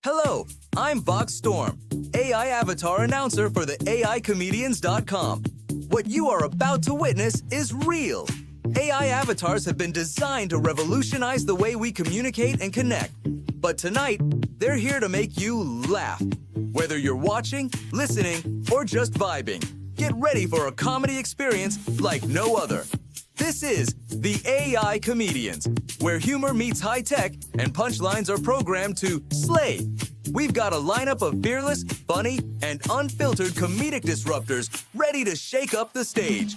Hello, I'm Vox Storm, AI avatar announcer for the AIcomedians.com. What you are about to witness is real. AI avatars have been designed to revolutionize the way we communicate and connect. But tonight, they're here to make you laugh. Whether you're watching, listening, or just vibing, get ready for a comedy experience like no other. This is the AI Comedians, where humor meets high tech and punchlines are programmed to slay. We've got a lineup of fearless, funny, and unfiltered comedic disruptors ready to shake up the stage.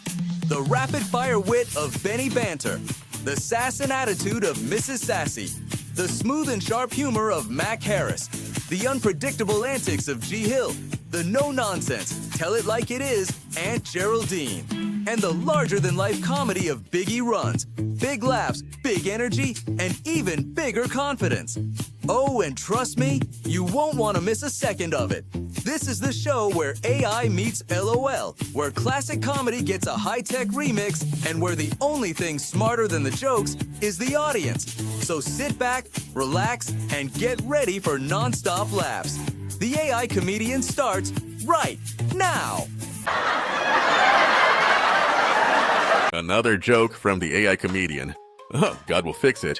The rapid-fire wit of Benny Banter, the sass and attitude of Mrs. Sassy, the smooth and sharp humor of Mack Harris, the unpredictable antics of G. Hill, the no-nonsense, tell it like it is, Aunt Geraldine, and the larger-than-life comedy of Biggie Runz. Big laughs, big energy, and even bigger confidence. Oh, and trust me, you won't want to miss a second of it. This is the show where AI meets LOL, where classic comedy gets a high-tech remix, and where the only thing smarter than the jokes is the audience. So sit back, relax, and get ready for non-stop laughs. The AI Comedian starts right now. Another joke from the AI Comedian. Oh, God will fix it.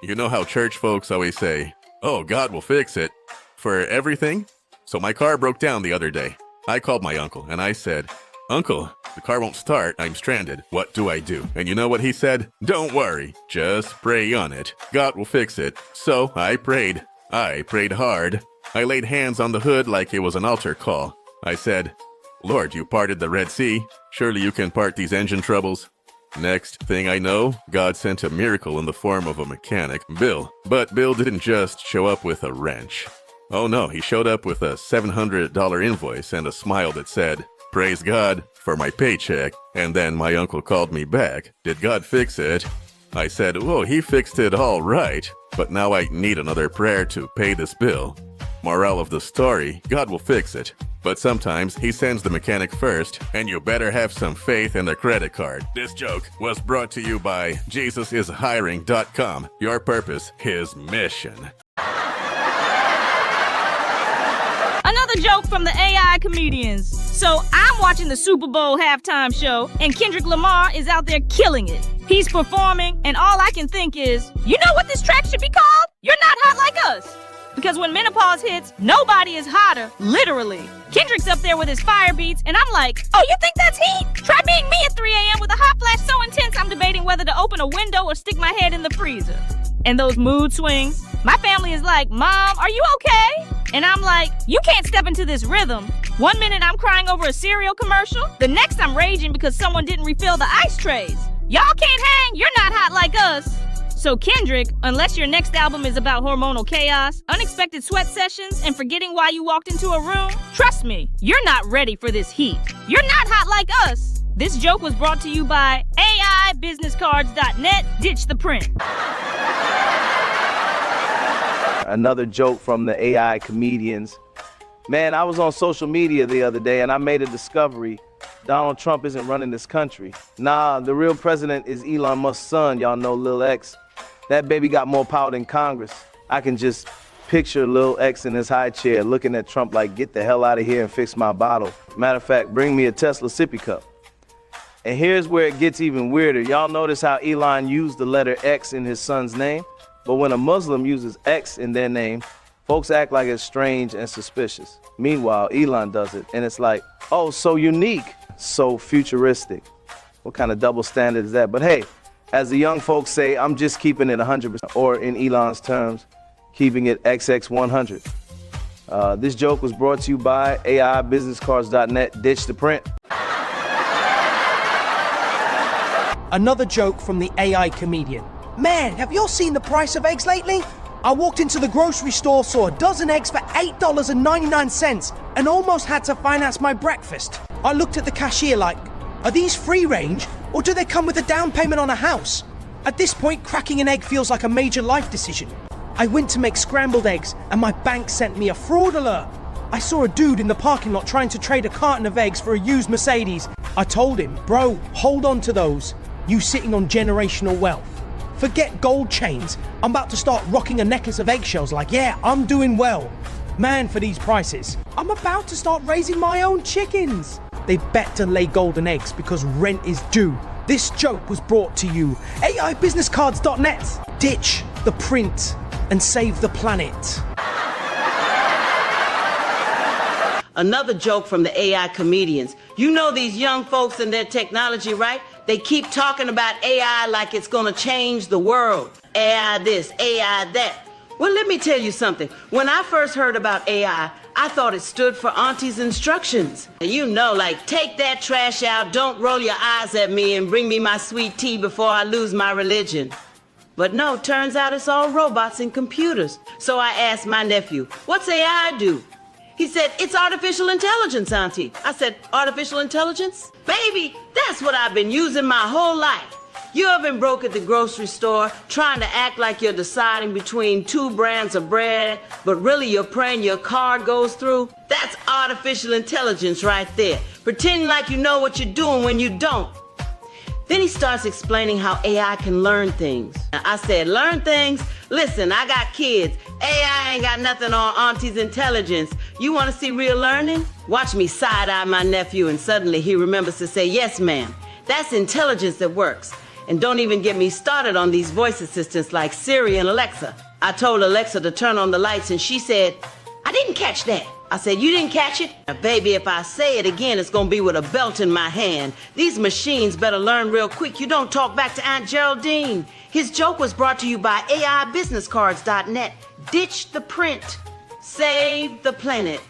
You know how church folks always say, oh, God will fix it for everything? So my car broke down the other day. I called my uncle and I said, Uncle, the car won't start. I'm stranded. What do I do? And you know what he said? Don't worry. Just pray on it. God will fix it. So I prayed. I prayed hard. I laid hands on the hood like it was an altar call. I said, Lord, you parted the Red Sea. Surely you can part these engine troubles. Next thing I know, God sent a miracle in the form of a mechanic, Bill. But Bill didn't just show up with a wrench. Oh no, he showed up with a $700 invoice and a smile that said, Praise God for my paycheck. And then my uncle called me back. Did God fix it? I said, whoa, he fixed it all right. But now I need another prayer to pay this bill. Moral of the story, God will fix it. But sometimes he sends the mechanic first, and you better have some faith in the credit card. This joke was brought to you by JesusIsHiring.com. Your purpose, his mission. Another joke from the AI Comedians. So I'm watching the Super Bowl halftime show, and Kendrick Lamar is out there killing it. He's performing, and all I can think is, you know what this track should be called? You're Not Hot Like Us. Because when menopause hits, nobody is hotter, literally. Kendrick's up there with his fire beats, and I'm like, oh, you think that's heat? Try beating me at 3 a.m. with a hot flash so intense I'm debating whether to open a window or stick my head in the freezer. And those mood swings. My family is like, Mom, are you okay? And I'm like, you can't step into this rhythm. 1 minute I'm crying over a cereal commercial. The next I'm raging because someone didn't refill the ice trays. Y'all can't hang, you're not hot like us. So Kendrick, unless your next album is about hormonal chaos, unexpected sweat sessions, and forgetting why you walked into a room, trust me, you're not ready for this heat. You're not hot like us. This joke was brought to you by AIBusinessCards.net. Ditch the print. Another joke from the AI Comedians. Man, I was on social media the other day and I made a discovery. Donald Trump isn't running this country. Nah, the real president is Elon Musk's son, y'all know Lil X. That baby got more power than Congress. I can just picture Lil X in his high chair looking at Trump like, get the hell out of here and fix my bottle. Matter of fact, bring me a Tesla sippy cup. And here's where it gets even weirder. Y'all notice how Elon used the letter X in his son's name? But when a Muslim uses X in their name, folks act like it's strange and suspicious. Meanwhile, Elon does it, and it's like, oh, so unique, so futuristic. What kind of double standard is that? But hey, as the young folks say, I'm just keeping it 100%, or in Elon's terms, keeping it XX100. This joke was brought to you by AIBusinessCards.net. Ditch the print. Another joke from the AI Comedian. Man, have y'all seen the price of eggs lately? I walked into the grocery store, saw a dozen eggs for $8.99 and almost had to finance my breakfast. I looked at the cashier like, are these free range or do they come with a down payment on a house? At this point, cracking an egg feels like a major life decision. I went to make scrambled eggs and my bank sent me a fraud alert. I saw a dude in the parking lot trying to trade a carton of eggs for a used Mercedes. I told him, bro, hold on to those. You sitting on generational wealth. Forget gold chains. I'm about to start rocking a necklace of eggshells like, yeah, I'm doing well. Man, for these prices, I'm about to start raising my own chickens. They bet to lay golden eggs because rent is due. This joke was brought to you AIbusinesscards.net. Ditch the print and save the planet. Another joke from the AI comedians. You know these young folks and their technology, right? They keep talking about AI like it's gonna change the world. AI this, AI that. Well, let me tell you something. When I first heard about AI, I thought it stood for Auntie's instructions. You know, like, take that trash out, don't roll your eyes at me, and bring me my sweet tea before I lose my religion. But no, turns out it's all robots and computers. So I asked my nephew, what's AI do? He said, it's artificial intelligence, Auntie. I said, artificial intelligence? Baby, that's what I've been using my whole life. You ever been broke at the grocery store trying to act like you're deciding between two brands of bread, but really you're praying your card goes through? That's artificial intelligence right there. Pretending like you know what you're doing when you don't. Then he starts explaining how AI can learn things. I said, learn things? Listen, I got kids. AI ain't got nothing on Auntie's intelligence. You want to see real learning? Watch me side-eye my nephew, and suddenly he remembers to say, yes, ma'am. That's intelligence that works. And don't even get me started on these voice assistants like Siri and Alexa. I told Alexa to turn on the lights, and she said, I didn't catch that. I said, you didn't catch it? Now, baby, if I say it again, it's gonna be with a belt in my hand. These machines better learn real quick. You don't talk back to Aunt Geraldine. His joke was brought to you by AIbusinesscards.net. Ditch the print. Save the planet.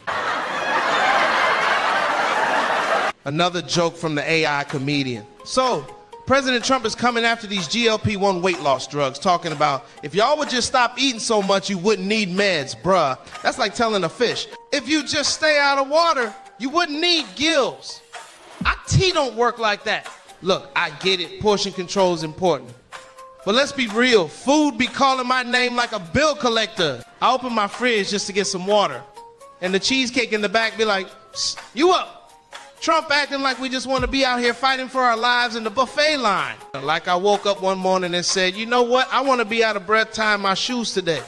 Another joke from the AI comedian. So, President Trump is coming after these GLP-1 weight loss drugs, talking about, if y'all would just stop eating so much, you wouldn't need meds, bruh. That's like telling a fish, if you just stay out of water, you wouldn't need gills. Our tea don't work like that. Look, I get it, portion control is important. But let's be real, food be calling my name like a bill collector. I open my fridge just to get some water, and the cheesecake in the back be like, you up? Trump acting like we just want to be out here fighting for our lives in the buffet line. Like I woke up one morning and said, you know what? I want to be out of breath tying my shoes today.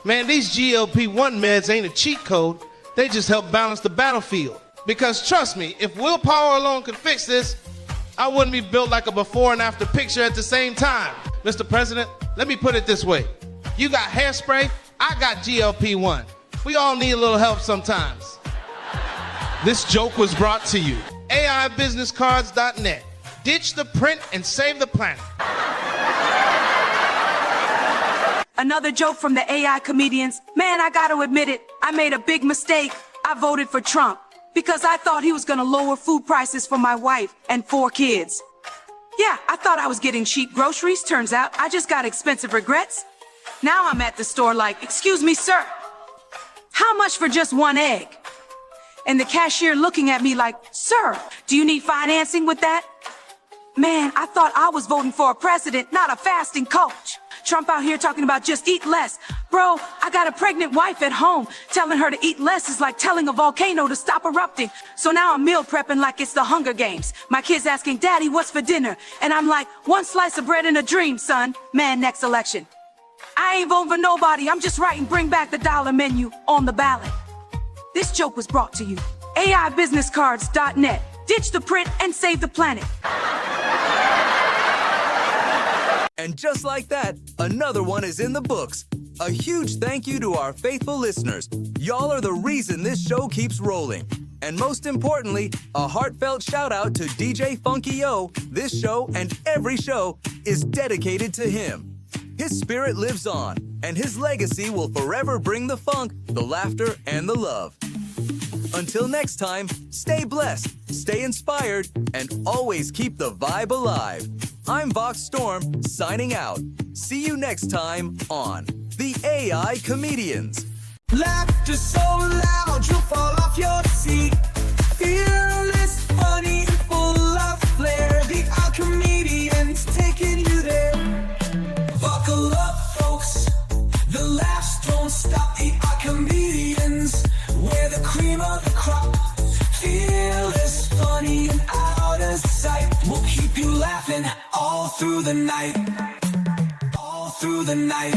Man, these GLP-1 meds ain't a cheat code. They just help balance the battlefield. Because trust me, if willpower alone could fix this, I wouldn't be built like a before and after picture at the same time. Mr. President, let me put it this way. You got hairspray, I got GLP-1. We all need a little help sometimes. This joke was brought to you. AIbusinesscards.net. Ditch the print and save the planet. Another joke from the AI comedians. Man, I gotta admit it, I made a big mistake. I voted for Trump because I thought he was gonna lower food prices for my wife and 4 kids. Yeah, I thought I was getting cheap groceries. Turns out I just got expensive regrets. Now I'm at the store like, excuse me, sir, how much for just 1 egg? And the cashier looking at me like, sir, do you need financing with that? Man, I thought I was voting for a president, not a fasting coach. Trump out here talking about just eat less. Bro, I got a pregnant wife at home. Telling her to eat less is like telling a volcano to stop erupting. So now I'm meal prepping like it's the Hunger Games. My kid's asking, Daddy, what's for dinner? And I'm like, 1 slice of bread and a dream, son. Man, next election. I ain't voting for nobody. I'm just writing bring back the dollar menu on the ballot. This joke was brought to you. AIbusinesscards.net. Ditch the print and save the planet. And just like that, another one is in the books. A huge thank you to our faithful listeners. Y'all are the reason this show keeps rolling. And most importantly, a heartfelt shout out to DJ Funky O. This show and every show is dedicated to him. His spirit lives on, and his legacy will forever bring the funk, the laughter, and the love. Until next time, stay blessed, stay inspired, and always keep the vibe alive. I'm Vox Storm, signing out. See you next time on The AI Comedians. Laughter so loud you'll fall off your seat. Fearless, funny, and full of flair. The AI Comedians taking you there. Buckle up, folks. The laughs don't stop. The AI Comedians, we're the cream of the crop. Fearless, funny, and out of sight. We'll keep you laughing all through the night. All through the night.